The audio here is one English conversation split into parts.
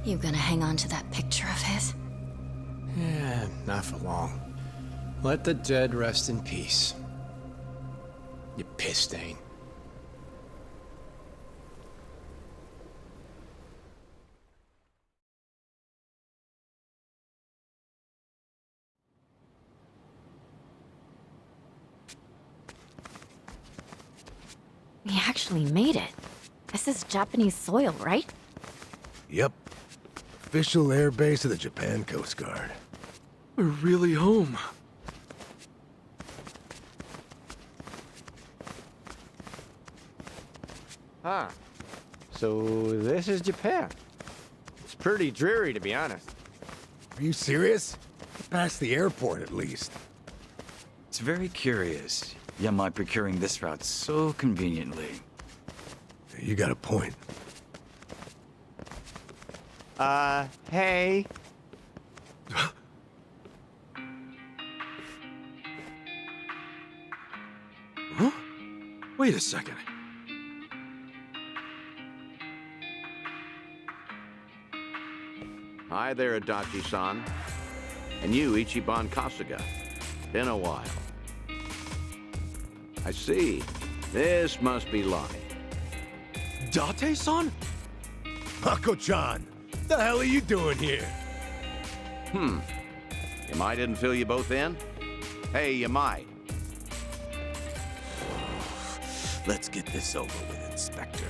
You gonna hang on to that picture of his? Yeah, not for long. Let the dead rest in peace. You piss stain. We actually made it. This is Japanese soil, right? Yep. Official air base of the Japan Coast Guard. We're really home. Huh. So this is Japan. It's pretty dreary, to be honest. Are you serious? Past the airport, at least. It's very curious. Yamai procuring this route so conveniently. You got a point. Hey. Huh? Wait a second. Hi there, Adachi-san. And you, Ichiban Kasuga. Been a while. I see. This must be Lonnie. Date-san? Mako-chan, the hell are you doing here? Yamai didn't fill you both in? Hey, Yamai. Let's get this over with, Inspector.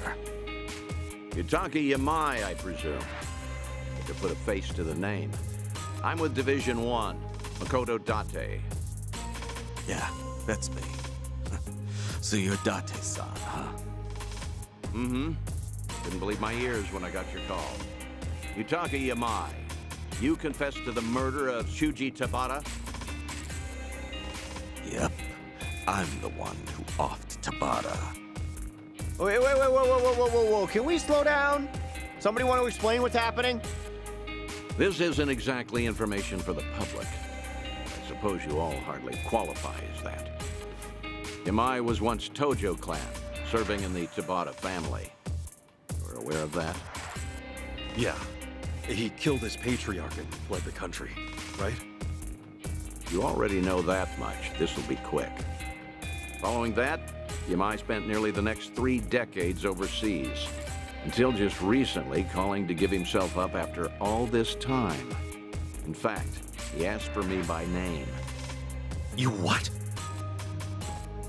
Yutaka Yamai, I presume. To put a face to the name. I'm with Division 1, Makoto Date. Yeah, that's me. So you're Date-san, huh? Mm-hmm. Didn't believe my ears when I got your call. Yutaka Yamai, you confessed to the murder of Shuji Tabata? Yep. I'm the one who offed Tabata. Wait, whoa. Can we slow down? Somebody want to explain what's happening? This isn't exactly information for the public. I suppose you all hardly qualify as that. Yamai was once Tojo clan, serving in the Tabata family. You're aware of that? Yeah. He killed his patriarch and fled the country, right? You already know that much. This will be quick. Following that, Yamai spent nearly the next 3 decades overseas, until just recently calling to give himself up after all this time. In fact, he asked for me by name. You what?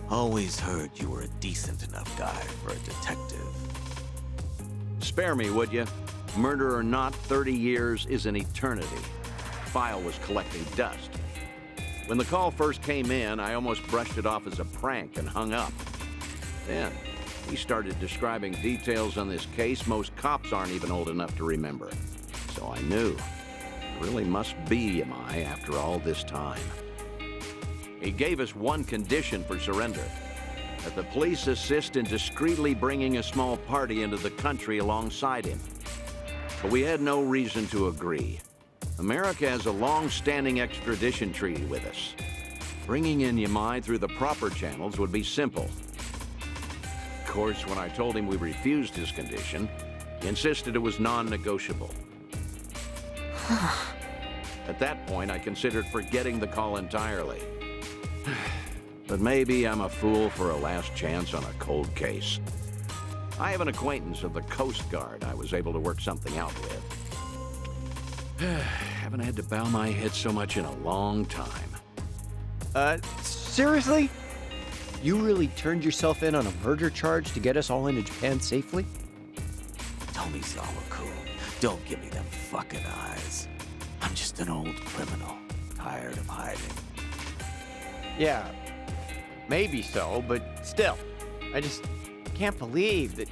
Always heard you were a decent enough guy for a detective. Spare me, would you? Murder or not, 30 years is an eternity. File was collecting dust. When the call first came in, I almost brushed it off as a prank and hung up. Then, he started describing details on this case most cops aren't even old enough to remember. So I knew. It really must be Yamai after all this time. He gave us one condition for surrender. That the police assist in discreetly bringing a small party into the country alongside him. But we had no reason to agree. America has a long-standing extradition treaty with us. Bringing in Yamai through the proper channels would be simple. Of course, when I told him we refused his condition, he insisted it was non-negotiable. At that point, I considered forgetting the call entirely. But maybe I'm a fool for a last chance on a cold case. I have an acquaintance of the Coast Guard I was able to work something out with. Haven't had to bow my head so much in a long time. Seriously? You really turned yourself in on a murder charge to get us all into Japan safely? Tomizawa-kun, don't give me them fucking eyes. I'm just an old criminal, tired of hiding. Yeah, maybe so, but still. I just can't believe that...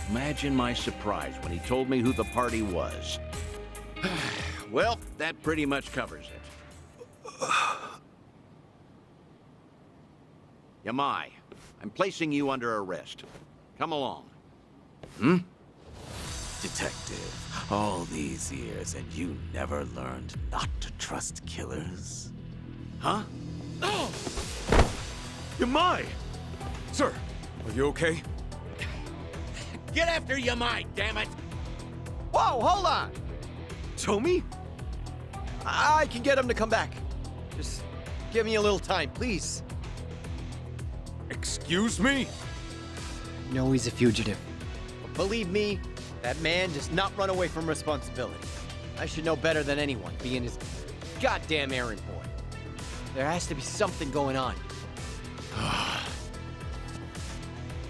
Imagine my surprise when he told me who the party was. Well, that pretty much covers it. Yamai, I'm placing you under arrest. Come along. Detective, all these years and you never learned not to trust killers? Huh? Yamai! Sir, are you okay? Get after Yamai, damn it! Whoa, hold on! Tommy? I can get him to come back. Just give me a little time, please. Excuse me? No, he's a fugitive. But believe me, that man does not run away from responsibility. I should know better than anyone, being his goddamn errand boy. There has to be something going on.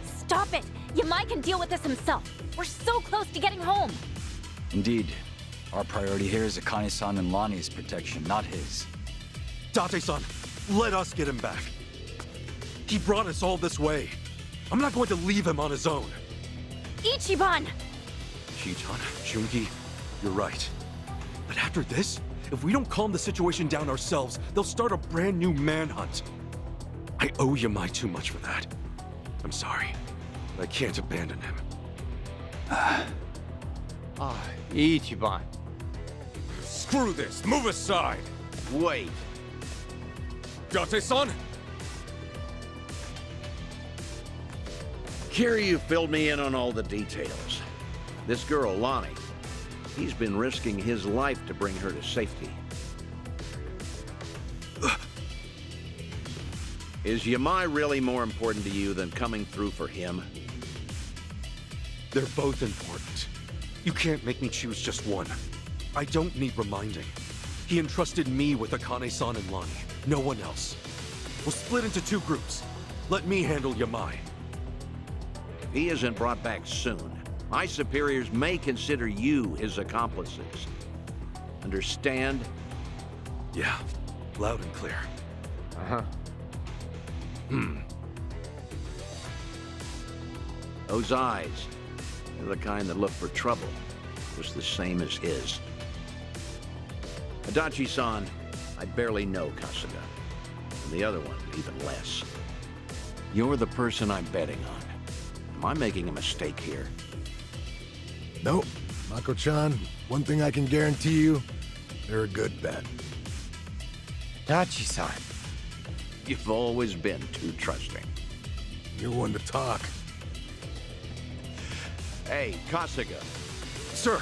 Stop it! Yamai can deal with this himself. We're so close to getting home. Indeed. Our priority here is Akane-san and Lonnie's protection, not his. Date-san, let us get him back. He brought us all this way. I'm not going to leave him on his own. Ichiban! Shitan, Jungi, you're right. But after this, if we don't calm the situation down ourselves, they'll start a brand new manhunt. I owe Yamai too much for that. I'm sorry. I can't abandon him. Ichiban. Screw this! Move aside! Wait. Date-san? Kiryu filled me in on all the details. This girl, Lonnie, he's been risking his life to bring her to safety. Is Yamai really more important to you than coming through for him? They're both important. You can't make me choose just one. I don't need reminding. He entrusted me with Akane-san and Lonnie, no one else. We'll split into two groups. Let me handle Yamai. If he isn't brought back soon, my superiors may consider you his accomplices. Understand? Yeah, loud and clear. Uh-huh. Those eyes, they're the kind that look for trouble, just the same as his. Adachi-san, I barely know Kasuga. And the other one, even less. You're the person I'm betting on. Am I making a mistake here? Nope. Mako-chan, one thing I can guarantee you, they're a good bet. Dachi-san. You've always been too trusting. You're one to talk. Hey, Kasuga. Sir!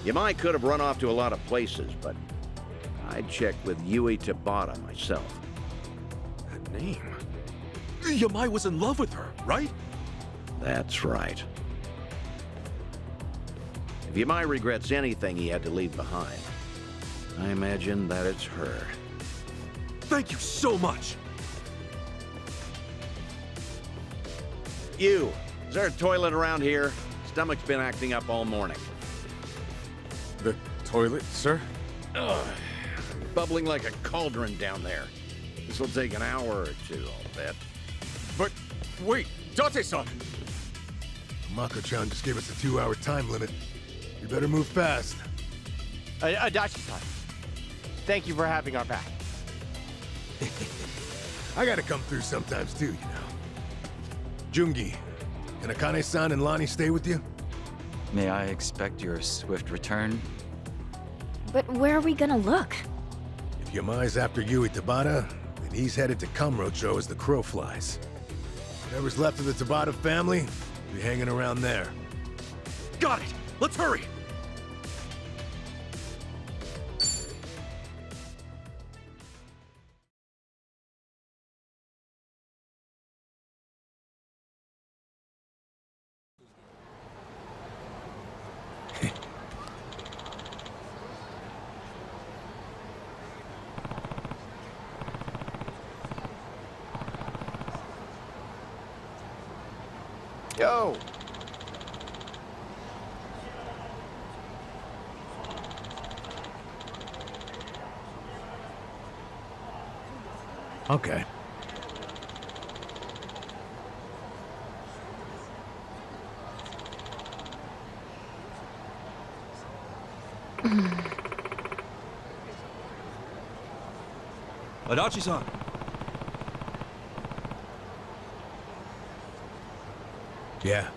Yamai could have run off to a lot of places, but I'd check with Yui Tabata myself. That name... Yamai was in love with her, right? That's right. If Yamai regrets anything he had to leave behind, I imagine that it's her. Thank you so much! You! Is there a toilet around here? Stomach's been acting up all morning. The toilet, sir? Ugh. Bubbling like a cauldron down there. This'll take an hour or two, I'll bet. But wait, Date-san! Mako-chan just gave us a 2-hour time limit. You better move fast. Adachi-san. Thank you for having our back. I gotta come through sometimes too, you know. Jungi, can Akane-san and Lonnie stay with you? May I expect your swift return? But where are we gonna look? If Yamai's after Yui Tabata, then he's headed to Kamurocho as the crow flies. Whatever's left of the Tabata family will be hanging around there. Got it! Let's hurry! Yo! Okay. Adachi-san! Yeah.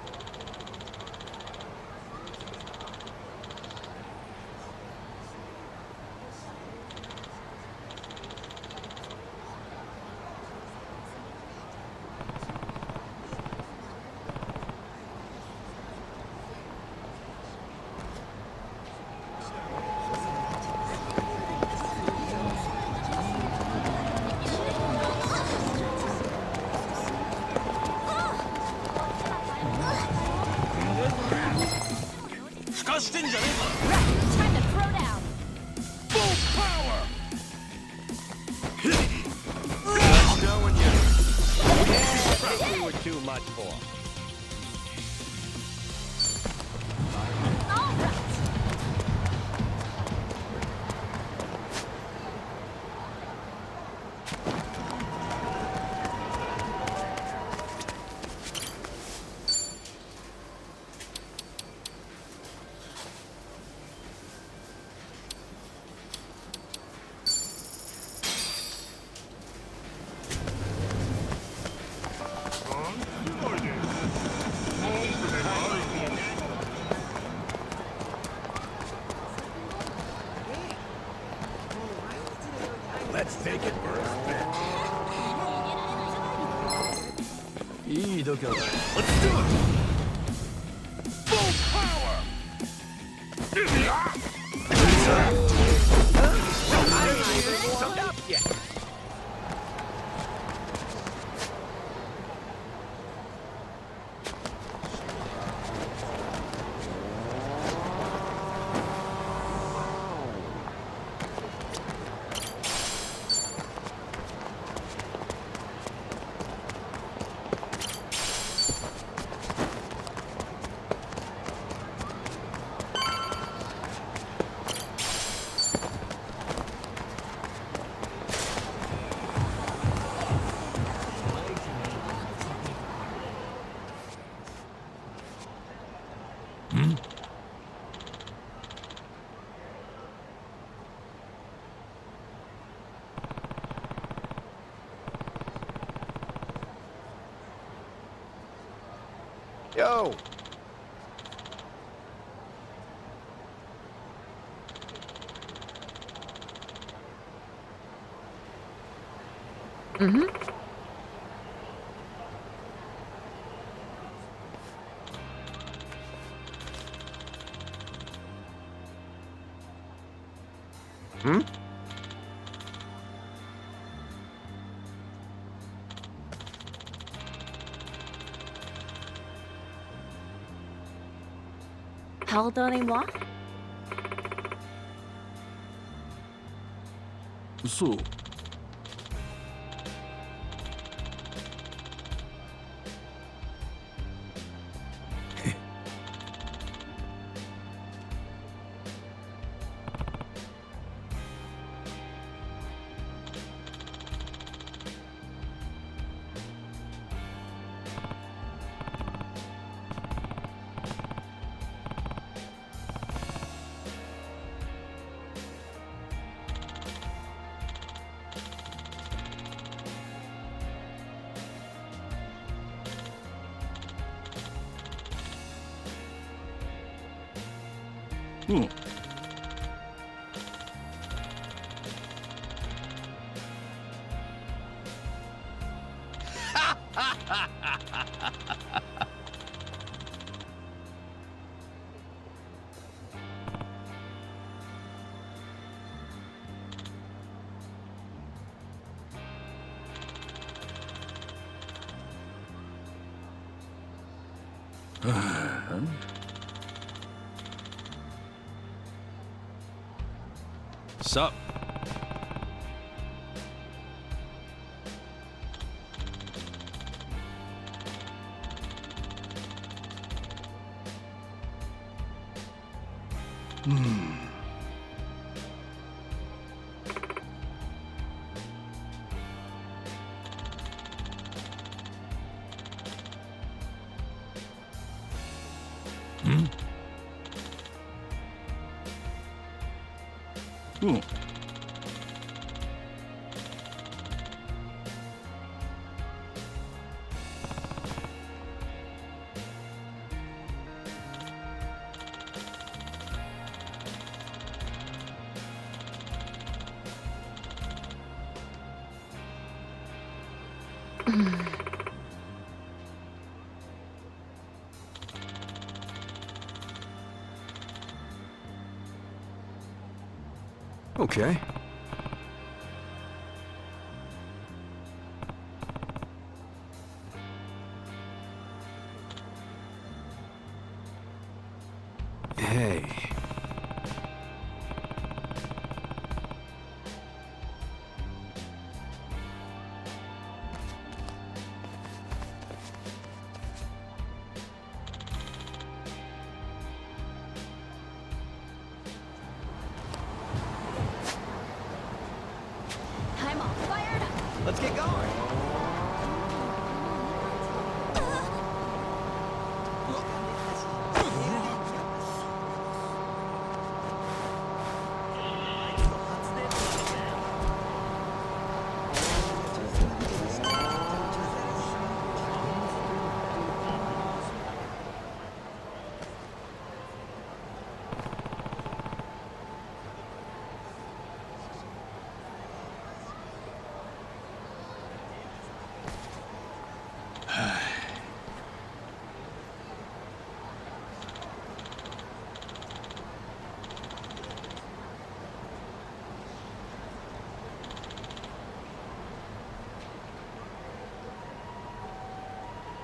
Time to throw down. We were too much for. All right. Let's take it for a spin. Let's do it! Full power! Warmed up yet. Yo! Pardonnez-moi? そう。うん。Sup? Hmm. Okay. Okay. I'm all fired up. Let's get going.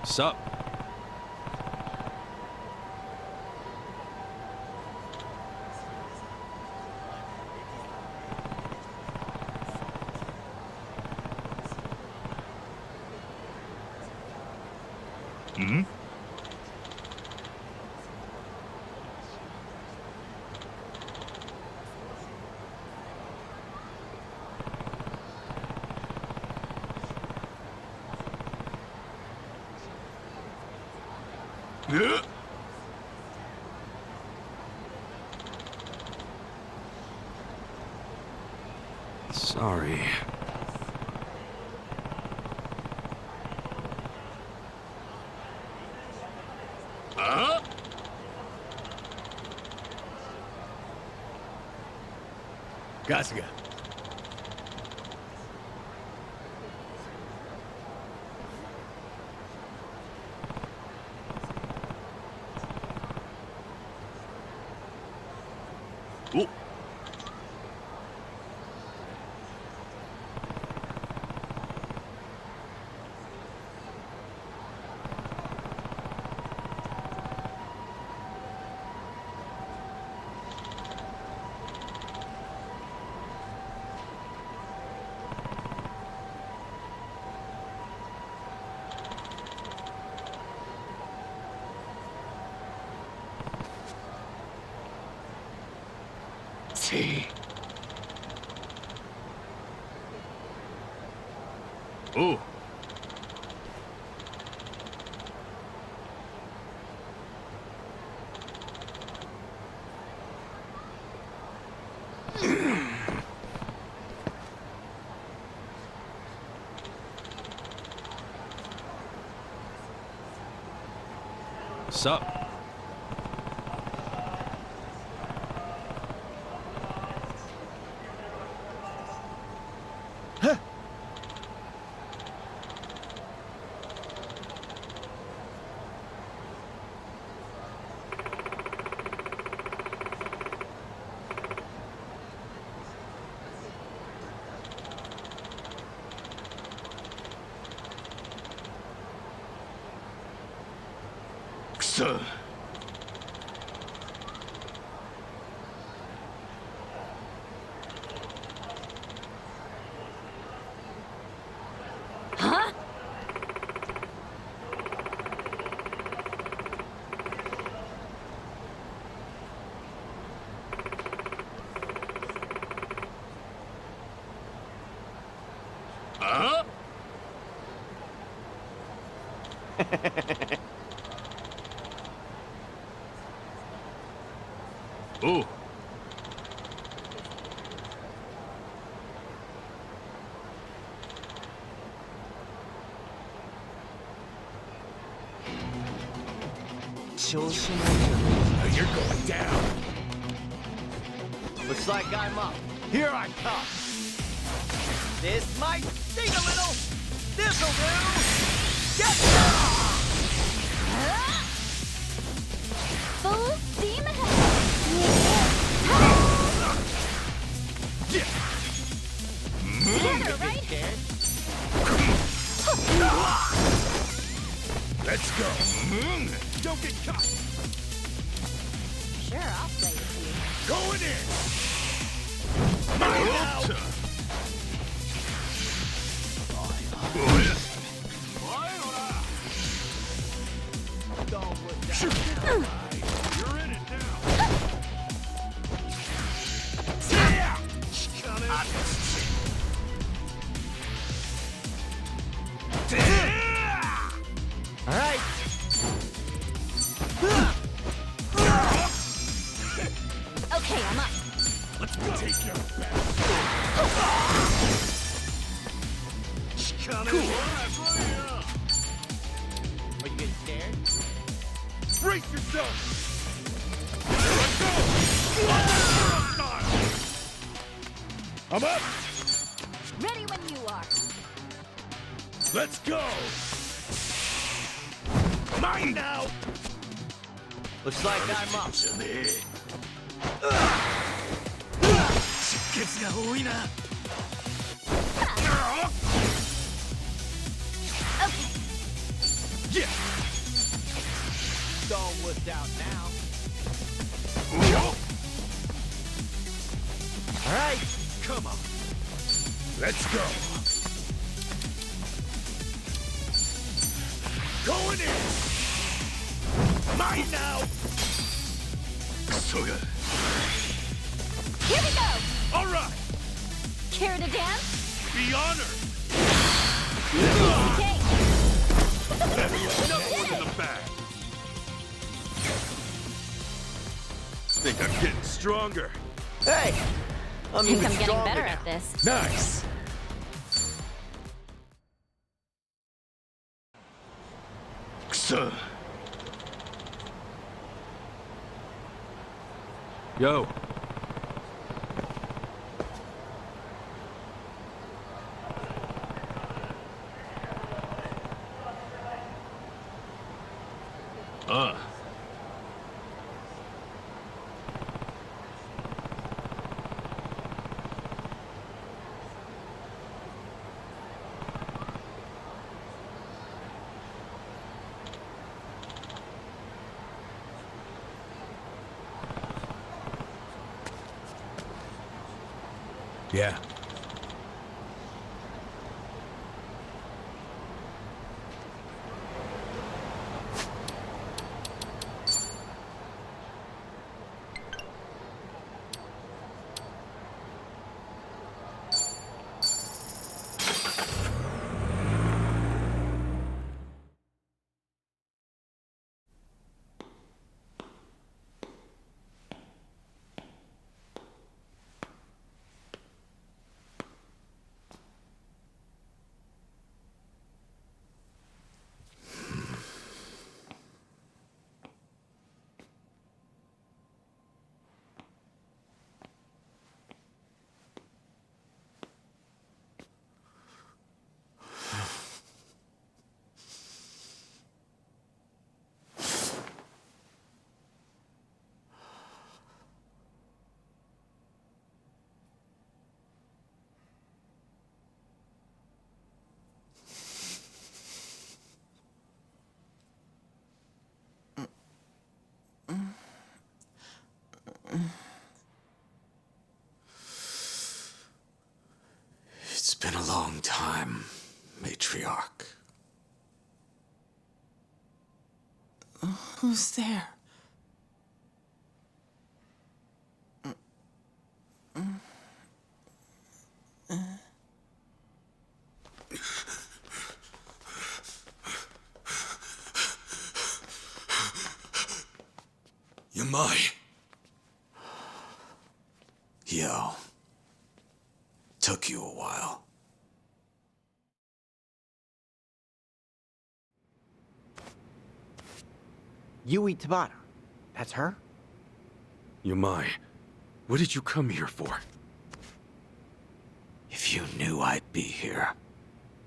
Sup? Hmm? Sorry. Kasuga. Oh. See. Oh. Sup? Kusa. Huh? Huh? Oh. Now you're going down. Looks like I'm up. Here I come. This might sting a little. This'll do. Get down! Full steam ahead. Together, right? Let's go. Don't get caught. Sure, I'll play with you. Going in! Mine now! You're in it now. All right. Okay, I'm up. Let's go. Take your back. Cool. Are you getting scared? Brace yourself! I'm up! Ready when you are. Let's go! Mine now! Looks like I'm up. Okay. Yeah! It's all worked out now. All right. Come on! Let's go! Going in! Mine now! So good. Here we go. All right! Care to dance? Be honored! Okay. Another one in the bag! Think I'm getting stronger. Hey, I'm Think even I'm getting stronger better now. at this. Nice! Yo. Yeah. It's been a long time, matriarch. Who's there? Yamai. Yo. Took you a while. Yui Tabata. That's her? Yamai, what did you come here for? If you knew I'd be here,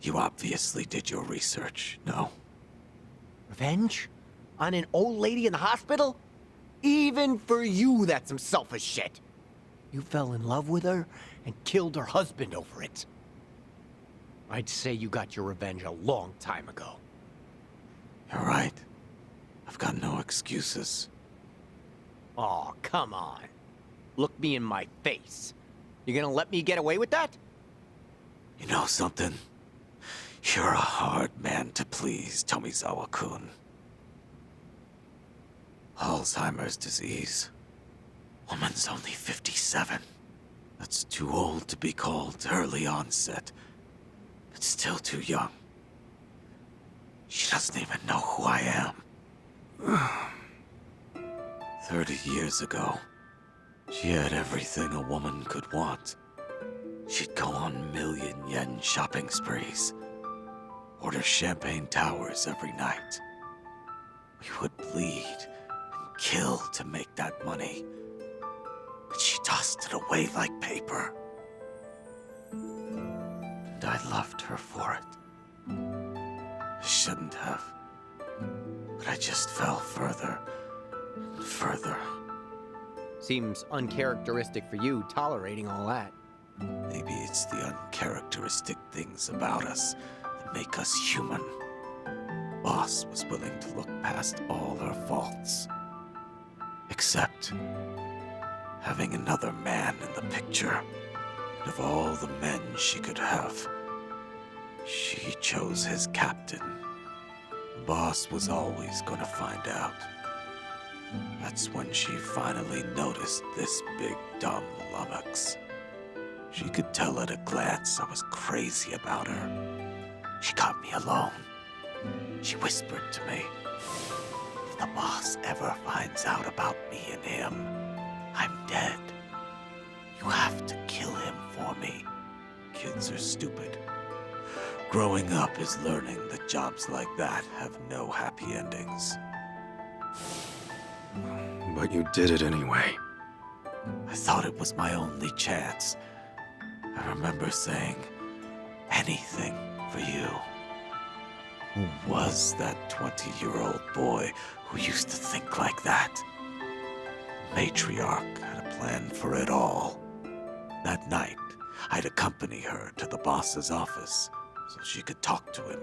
you obviously did your research, no? Revenge? On an old lady in the hospital? Even for you, that's some selfish shit. You fell in love with her and killed her husband over it. I'd say you got your revenge a long time ago. You're right. I've got no excuses. Oh, come on. Look me in my face. You gonna let me get away with that? You know something? You're a hard man to please, Tomizawa-kun. Alzheimer's disease. Woman's only 57. That's too old to be called early onset, but still too young. She doesn't even know who I am. 30 years ago, she had everything a woman could want. She'd go on million-yen shopping sprees, order champagne towers every night. We would bleed and kill to make that money, but she tossed it away like paper. And I loved her for it. I shouldn't have, but I just fell further and further. Seems uncharacteristic for you, tolerating all that. Maybe it's the uncharacteristic things about us that make us human. Boss was willing to look past all her faults. Except having another man in the picture. And of all the men she could have, she chose his captain. The boss was always gonna find out. That's when she finally noticed this big dumb lummox. She could tell at a glance I was crazy about her. She got me alone. She whispered to me, "If the boss ever finds out about me and him, I'm dead. You have to kill him for me." Kids are stupid. Growing up is learning that jobs like that have no happy endings. But you did it anyway. I thought it was my only chance. I remember saying, anything for you. Who was that 20-year-old boy who used to think like that? The matriarch had a plan for it all. That night, I'd accompany her to the boss's office so she could talk to him.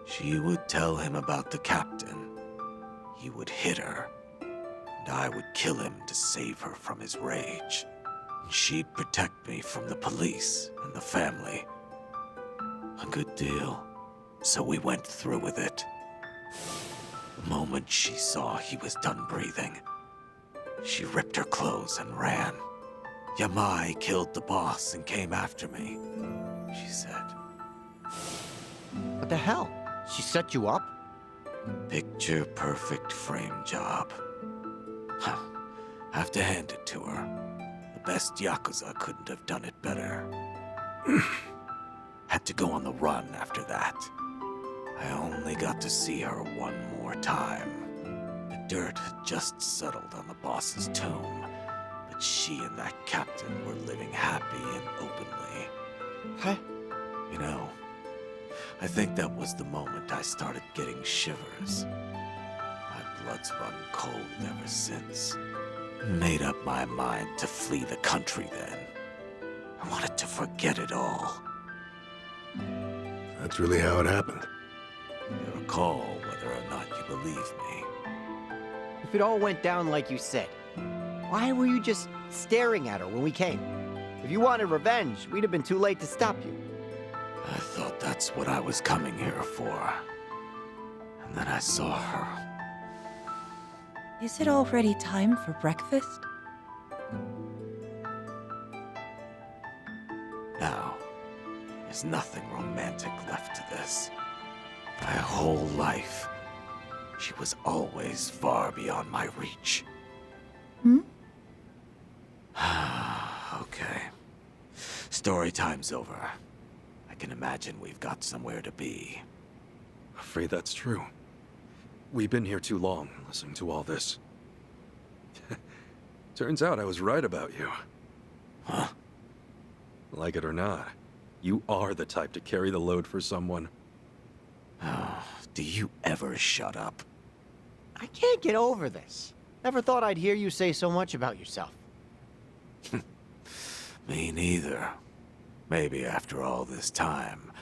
She would tell him about the captain. He would hit her, and I would kill him to save her from his rage. And she'd protect me from the police and the family. A good deal. So we went through with it. The moment she saw he was done breathing, she ripped her clothes and ran. Yamai killed the boss and came after me, she said. What the hell? She set you up? Picture perfect frame job. Huh. Have to hand it to her. The best Yakuza couldn't have done it better. Had to go on the run after that. I only got to see her one more time. The dirt had just settled on the boss's tomb, but she and that captain were living happy and openly. Huh? You know, I think that was the moment I started getting shivers. My blood's run cold ever since. Made up my mind to flee the country then. I wanted to forget it all. That's really how it happened. Your call whether or not you believe me. If it all went down like you said, why were you just staring at her when we came? If you wanted revenge, we'd have been too late to stop you. I thought that's what I was coming here for. And then I saw her. Is it already time for breakfast? Now, there's nothing romantic left to this. My whole life, she was always far beyond my reach. Hmm? Okay. Story time's over. I can imagine we've got somewhere to be. Afraid that's true. We've been here too long, listening to all this. Turns out I was right about you. Huh? Like it or not, you are the type to carry the load for someone. Oh, do you ever shut up? I can't get over this. Never thought I'd hear you say so much about yourself. Me neither. Maybe after all this time,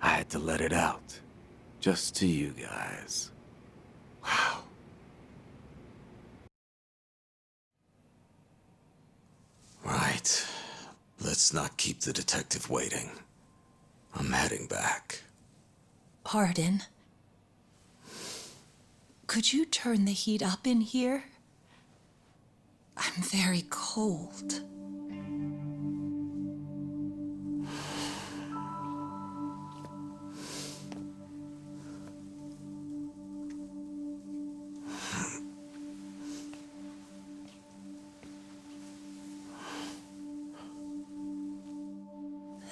I had to let it out. Just to you guys. Wow. Let's not keep the detective waiting. I'm heading back. Pardon? Could you turn the heat up in here? I'm very cold.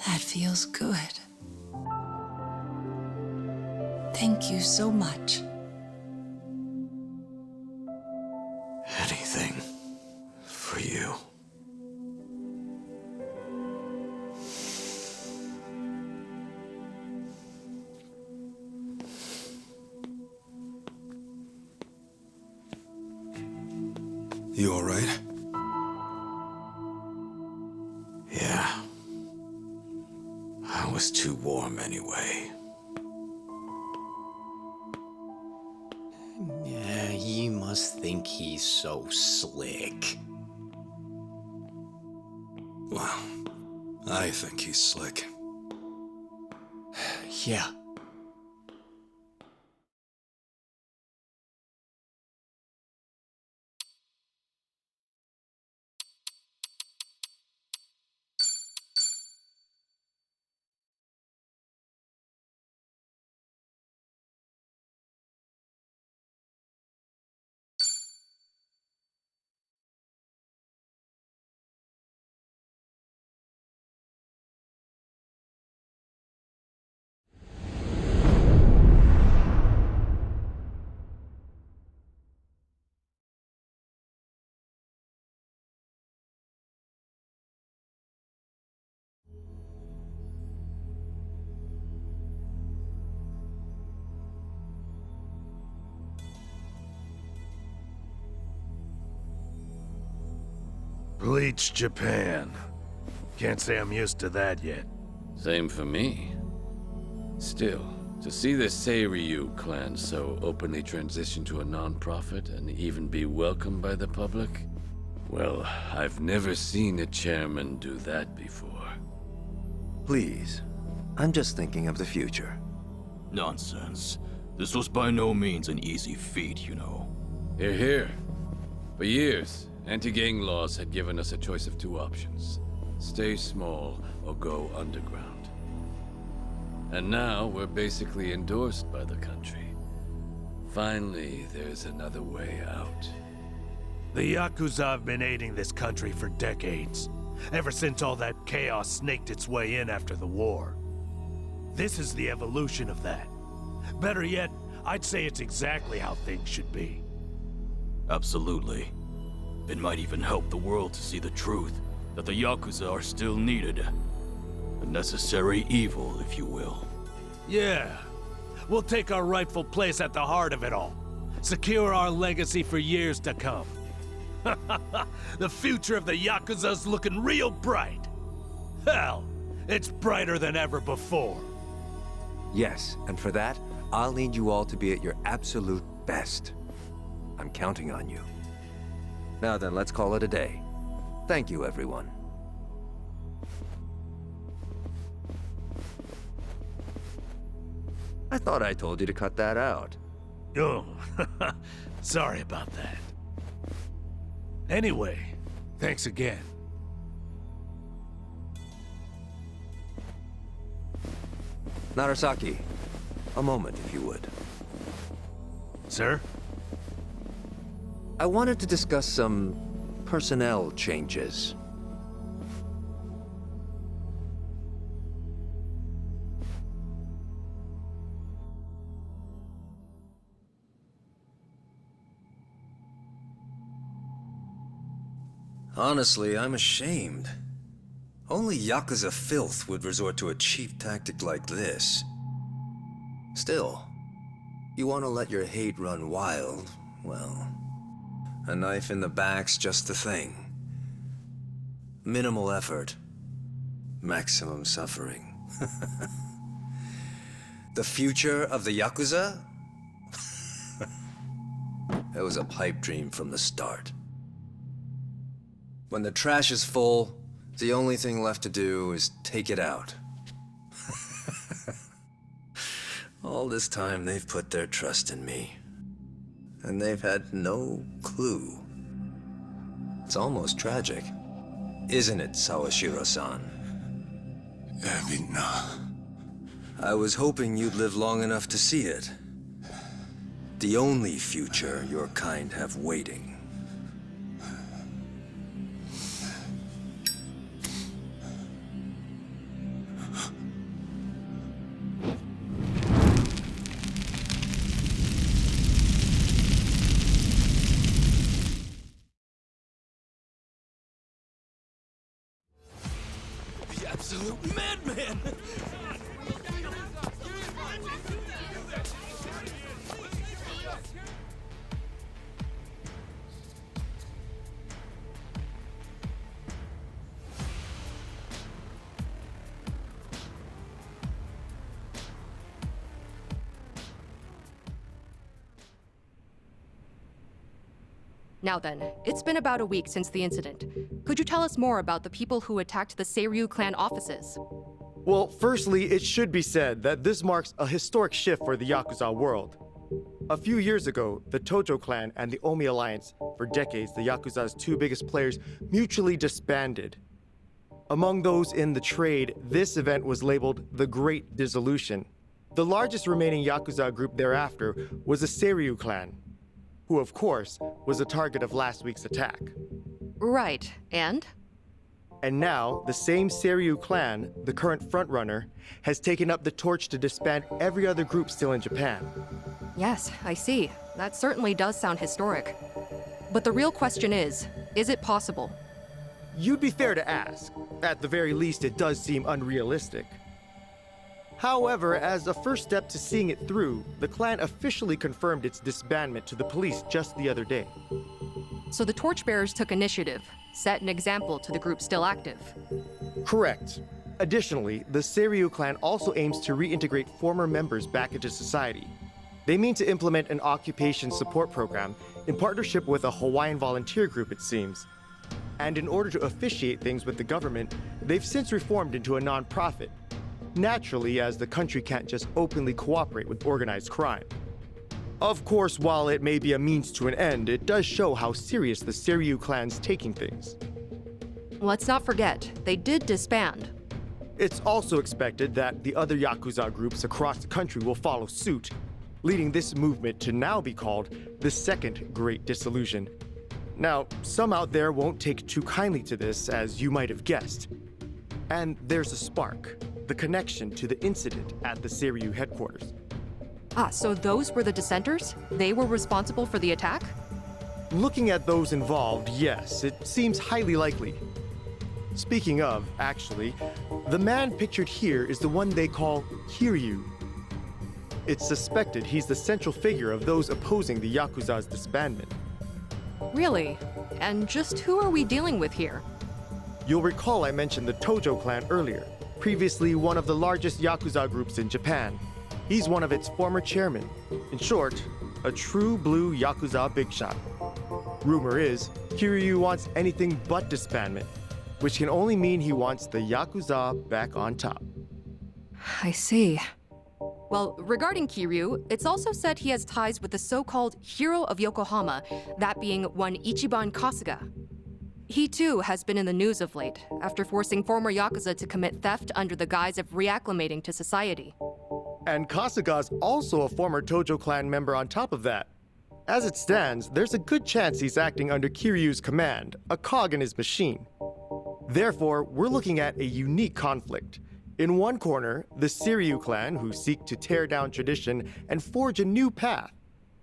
That feels good. Thank you so much. Anything for you. You all right? Yeah. I was too warm anyway. Yeah, you must think he's so slick. Well, I think he's slick. Yeah. Bleach Japan. Can't say I'm used to that yet. Same for me. Still, to see the Seiryu clan so openly transition to a non-profit and even be welcomed by the public, well, I've never seen a chairman do that before. Please, I'm just thinking of the future. Nonsense. This was by no means an easy feat, you know. Hear, hear. For years, anti-gang laws had given us a choice of two options. Stay small or go underground. And now we're basically endorsed by the country. Finally, there's another way out. The Yakuza have been aiding this country for decades. Ever since all that chaos snaked its way in after the war. This is the evolution of that. Better yet, I'd say it's exactly how things should be. Absolutely. It might even help the world to see the truth, that the Yakuza are still needed. A necessary evil, if you will. Yeah. We'll take our rightful place at the heart of it all. Secure our legacy for years to come. The future of the Yakuza's looking real bright. Hell, it's brighter than ever before. Yes, and for that, I'll need you all to be at your absolute best. I'm counting on you. Now then, let's call it a day. Thank you, everyone. I thought I told you to cut that out. Oh, sorry about that. Anyway, thanks again. Narasaki, a moment, if you would. Sir? I wanted to discuss some personnel changes. Honestly, I'm ashamed. Only Yakuza filth would resort to a cheap tactic like this. Still, you want to let your hate run wild, well, a knife in the back's just the thing. Minimal effort, maximum suffering. The future of the Yakuza? It was a pipe dream from the start. When the trash is full, The only thing left to do is take it out. All this time they've put their trust in me. And they've had no clue. It's almost tragic. Isn't it, Sawashiro-san? Erwin, I was hoping you'd live long enough to see it. The only future your kind have waiting. The absolute madman! Now then, it's been about a week since the incident. Could you tell us more about the people who attacked the Seiryu clan offices? Well, firstly, it should be said that this marks a historic shift for the Yakuza world. A few years ago, the Tojo clan and the Omi Alliance, for decades the Yakuza's two biggest players, mutually disbanded. Among those in the trade, this event was labeled the Great Dissolution. The largest remaining Yakuza group thereafter was the Seiryu clan, who, of course, was the target of last week's attack. Right, and? And now, the same Seiryu clan, the current frontrunner, has taken up the torch to disband every other group still in Japan. Yes, I see. That certainly does sound historic. But the real question is it possible? You'd be fair to ask. At the very least, it does seem unrealistic. However, as a first step to seeing it through, the clan officially confirmed its disbandment to the police just the other day. So the torchbearers took initiative, set an example to the group still active. Correct. Additionally, the Seiryu clan also aims to reintegrate former members back into society. They mean to implement an occupation support program in partnership with a Hawaiian volunteer group, it seems. And in order to officiate things with the government, they've since reformed into a non-profit. Naturally, as the country can't just openly cooperate with organized crime. Of course, while it may be a means to an end, it does show how serious the Seiryu clan's taking things. Let's not forget, they did disband. It's also expected that the other Yakuza groups across the country will follow suit, leading this movement to now be called the Second Great Dissolution. Now, some out there won't take too kindly to this, as you might have guessed. And there's a spark. The connection to the incident at the Seiryu headquarters. Ah, so those were the dissenters? They were responsible for the attack? Looking at those involved, yes, it seems highly likely. Speaking of, actually, the man pictured here is the one they call Kiryu. It's suspected he's the central figure of those opposing the Yakuza's disbandment. Really? And just who are we dealing with here? You'll recall I mentioned the Tojo clan earlier. Previously one of the largest Yakuza groups in Japan. He's one of its former chairmen. In short, a true blue Yakuza big shot. Rumor is, Kiryu wants anything but disbandment, which can only mean he wants the Yakuza back on top. I see. Well, regarding Kiryu, it's also said he has ties with the so-called Hero of Yokohama, that being one Ichiban Kasuga. He too has been in the news of late, after forcing former Yakuza to commit theft under the guise of reacclimating to society. And Kasuga's also a former Tojo clan member on top of that. As it stands, there's a good chance he's acting under Kiryu's command, a cog in his machine. Therefore, we're looking at a unique conflict. In one corner, the Seiryu clan, who seek to tear down tradition and forge a new path.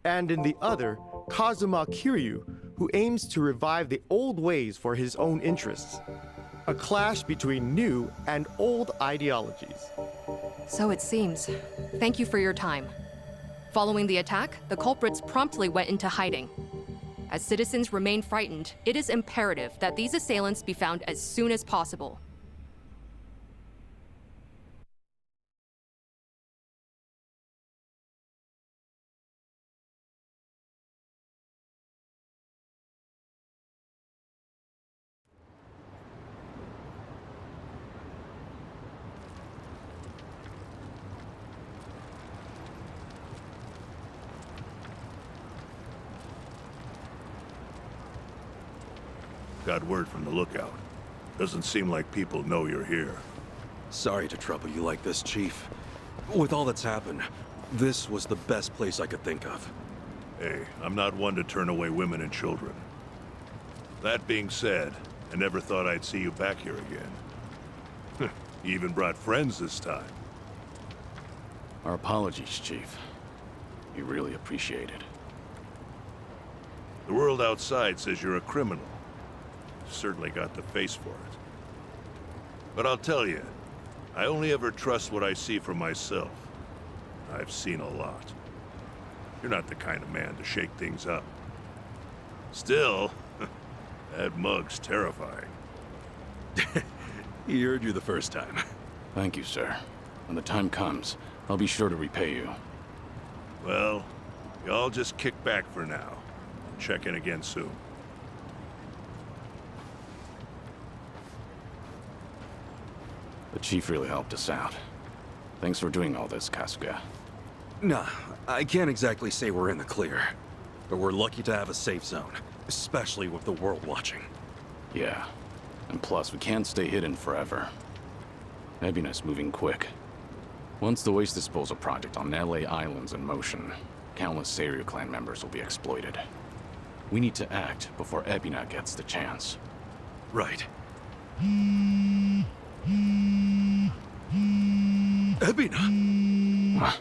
And in the other, Kazuma Kiryu, who aims to revive the old ways for his own interests. A clash between new and old ideologies. So it seems. Thank you for your time. Following the attack, the culprits promptly went into hiding. As citizens remain frightened, it is imperative that these assailants be found as soon as possible. Got word from the lookout. Doesn't seem like people know you're here. Sorry to trouble you like this, Chief. With all that's happened, this was the best place I could think of. Hey, I'm not one to turn away women and children. That being said, I never thought I'd see you back here again. You even brought friends this time. Our apologies, Chief. We really appreciate it. The world outside says you're a criminal. You've certainly got the face for it. But I'll tell you, I only ever trust what I see for myself. I've seen a lot. You're not the kind of man to shake things up. Still, that mug's terrifying. He heard you the first time. Thank you, sir. When the time comes, I'll be sure to repay you. Well, y'all just kick back for now. Check in again soon. The Chief really helped us out. Thanks for doing all this, Kasuga. Nah, I can't exactly say we're in the clear. But we're lucky to have a safe zone, especially with the world watching. Yeah. And plus, we can't stay hidden forever. Ebina's moving quick. Once the waste disposal project on LA Island's in motion, countless Seiryu clan members will be exploited. We need to act before Ebina gets the chance. Right. Ebina! Huh?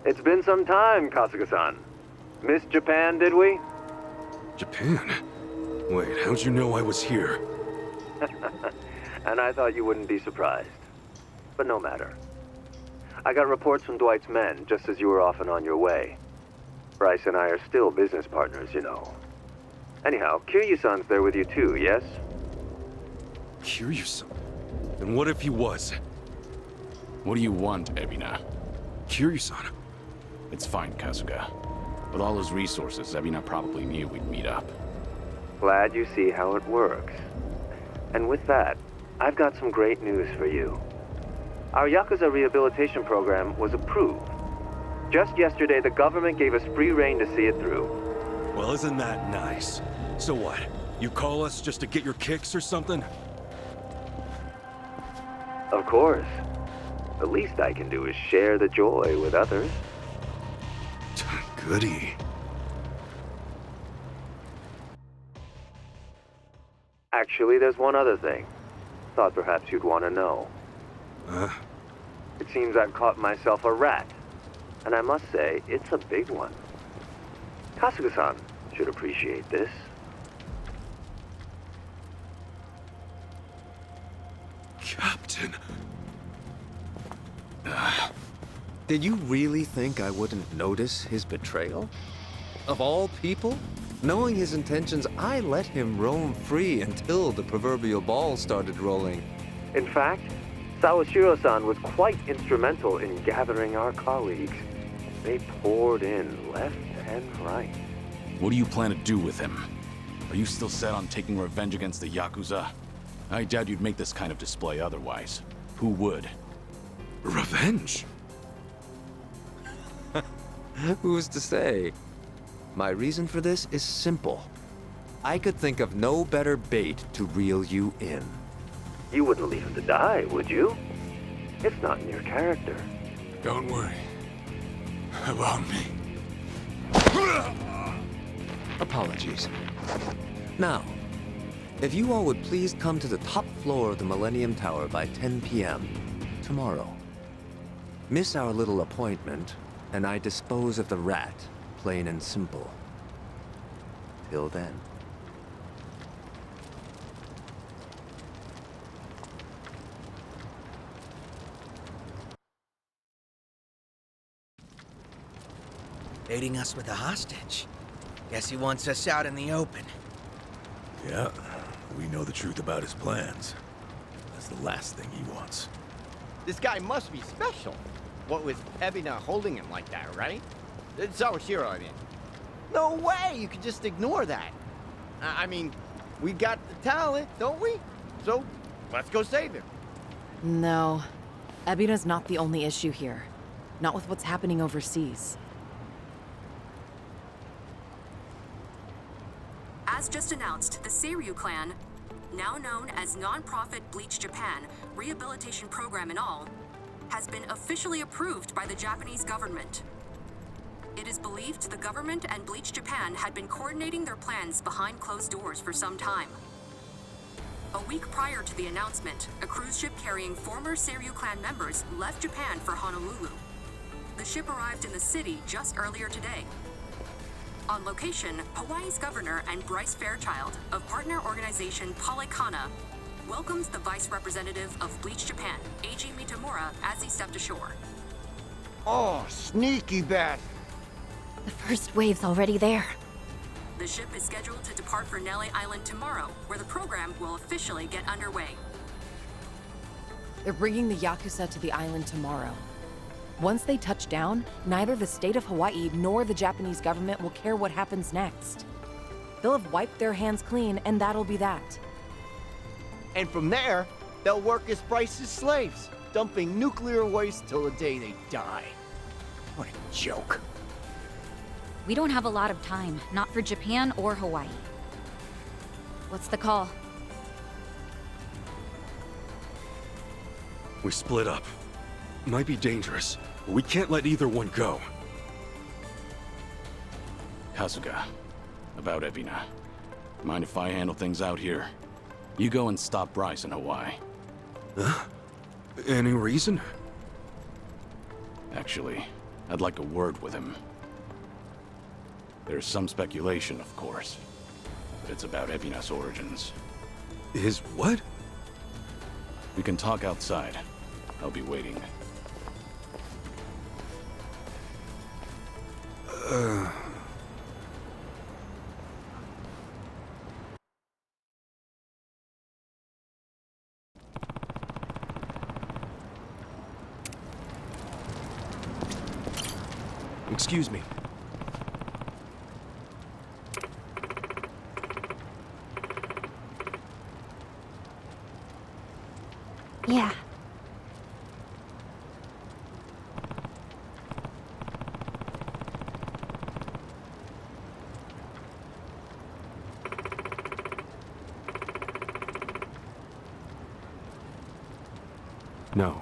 It's been some time, Kasuga-san. Missed Japan, did we? Japan? Wait, how'd you know I was here? And I thought you wouldn't be surprised. But no matter. I got reports from Dwight's men just as you were off and on your way. Bryce and I are still business partners, you know. Anyhow, Kiryu-san's there with you too, yes? Kiryu-san? And what if he was? What do you want, Ebina? Kiryu-san. It's fine, Kasuga. With all his resources, Ebina probably knew we'd meet up. Glad you see how it works. And with that, I've got some great news for you. Our Yakuza rehabilitation program was approved. Just yesterday, the government gave us free rein to see it through. Well, isn't that nice? So what? You call us just to get your kicks or something? Of course. The least I can do is share the joy with others. Goody. Actually, there's one other thing. Thought perhaps you'd want to know. It seems I've caught myself a rat. And I must say, it's a big one. Kasuga-san should appreciate this. Captain. Did you really think I wouldn't notice his betrayal? Of all people? Knowing his intentions, I let him roam free until the proverbial ball started rolling. In fact, Sawashiro-san was quite instrumental in gathering our colleagues. They poured in left and right. What do you plan to do with him? Are you still set on taking revenge against the Yakuza? I doubt you'd make this kind of display otherwise. Who would? Revenge? Who's to say? My reason for this is simple. I could think of no better bait to reel you in. You wouldn't leave him to die, would you? It's not in your character. Don't worry about me. Apologies. Now, if you all would please come to the top floor of the Millennium Tower by 10 p.m. tomorrow. Miss our little appointment, and I dispose of the rat, plain and simple. Till then. Baiting us with a hostage. Guess he wants us out in the open. Yeah, we know the truth about his plans. That's the last thing he wants. This guy must be special. What with Ebina holding him like that, right? Sawashiro, I mean. No way you could just ignore that. I mean, we got the talent, don't we? So, let's go save him. No. Ebina's not the only issue here. Not with what's happening overseas. As just announced, the Seiryu clan, now known as non-profit Bleach Japan Rehabilitation Program and all, has been officially approved by the Japanese government. It is believed the government and Bleach Japan had been coordinating their plans behind closed doors for some time. A week prior to the announcement, a cruise ship carrying former Seiryu clan members left Japan for Honolulu. The ship arrived in the city just earlier today. On location, Hawaii's governor and Bryce Fairchild of partner organization Polycana welcomes the vice representative of Bleach Japan, Eiji Mitamura, as he stepped ashore. Oh, sneaky bat! The first wave's already there. The ship is scheduled to depart for Nele Island tomorrow, where the program will officially get underway. They're bringing the Yakuza to the island tomorrow. Once they touch down, neither the state of Hawaii nor the Japanese government will care what happens next. They'll have wiped their hands clean, and that'll be that. And from there, they'll work as Bryce's slaves, dumping nuclear waste till the day they die. What a joke. We don't have a lot of time, not for Japan or Hawaii. What's the call? We split up. Might be dangerous, but we can't let either one go. Kasuga, about Evina. Mind if I handle things out here? You go and stop Bryce in Hawaii. Huh? Any reason? Actually, I'd like a word with him. There's some speculation, of course, but it's about Evina's origins. His what? We can talk outside. I'll be waiting. Excuse me. Yeah. No.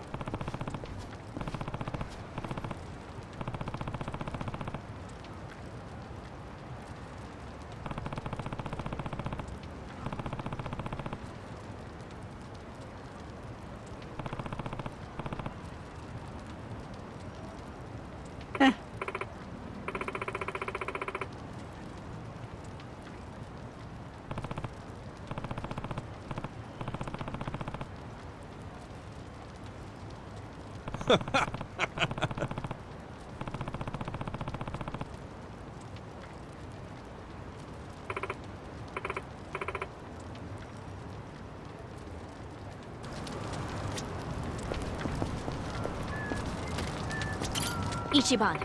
Ichiban.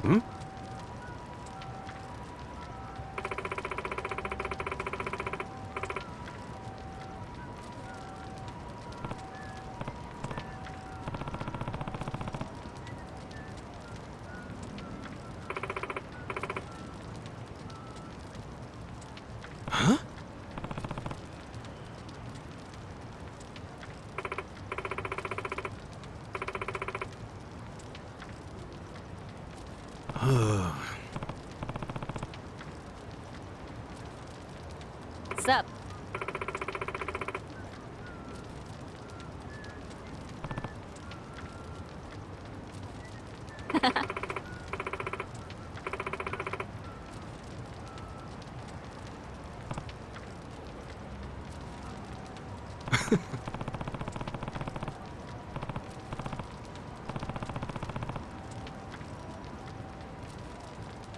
Hmm? Huh? What's up?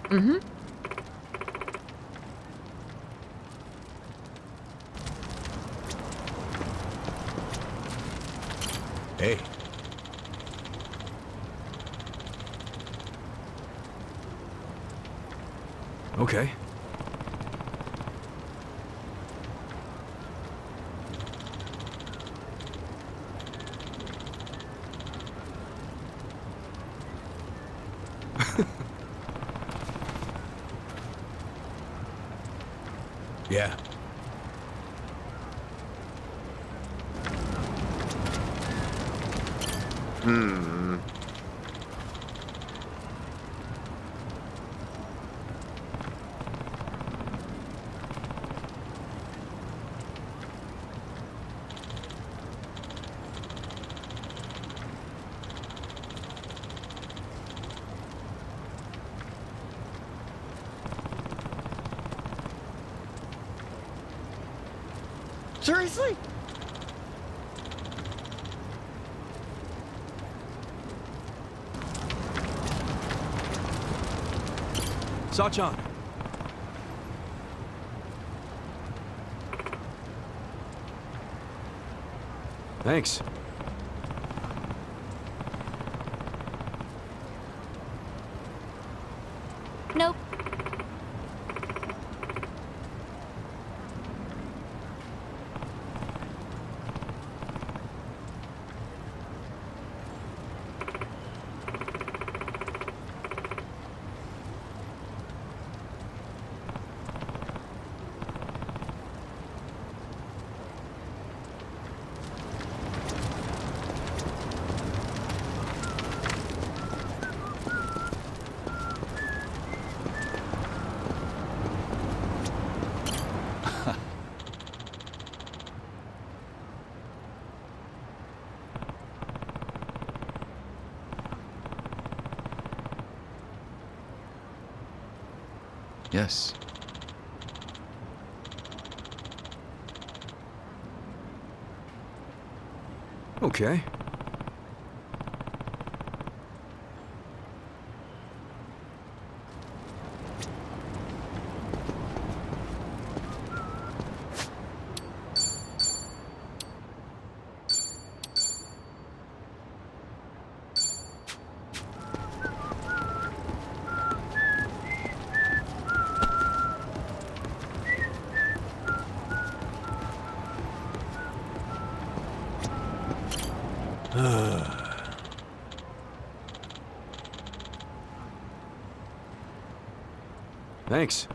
Mm-hmm. Hey. Okay. Yeah. Hmm. Seriously? Sachan. Thanks. Nope. Yes. Okay. Thanks.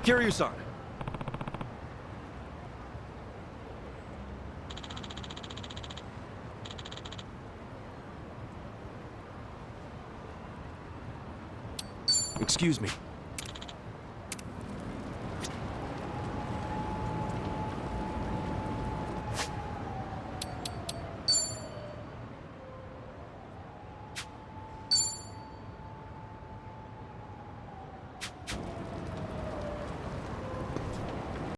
Kiryu-san. Excuse me.